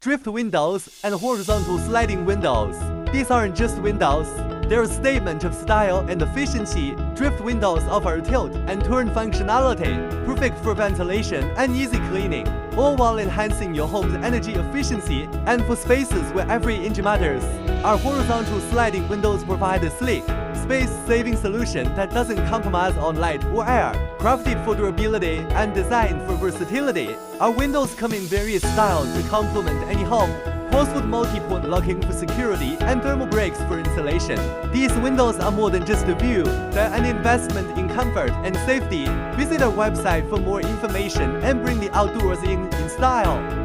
drift windows, and horizontal sliding windows. These aren't just windows. They're a statement of style and efficiency. Drift windows offer tilt and turn functionality, perfect for ventilation and easy cleaning, all while enhancing your home's energy efficiency and for spaces where every inch matters. Our horizontal sliding windows provide a sleek, space-saving solution that doesn't compromise on light or air. Crafted for durability and designed for versatility, our windows come in various styles to complement any home. Pulse with multi-point locking for security and thermal breaks for insulation. These windows are more than just a view, they're an investment in comfort and safety. Visit our website for more information and bring the outdoors in style.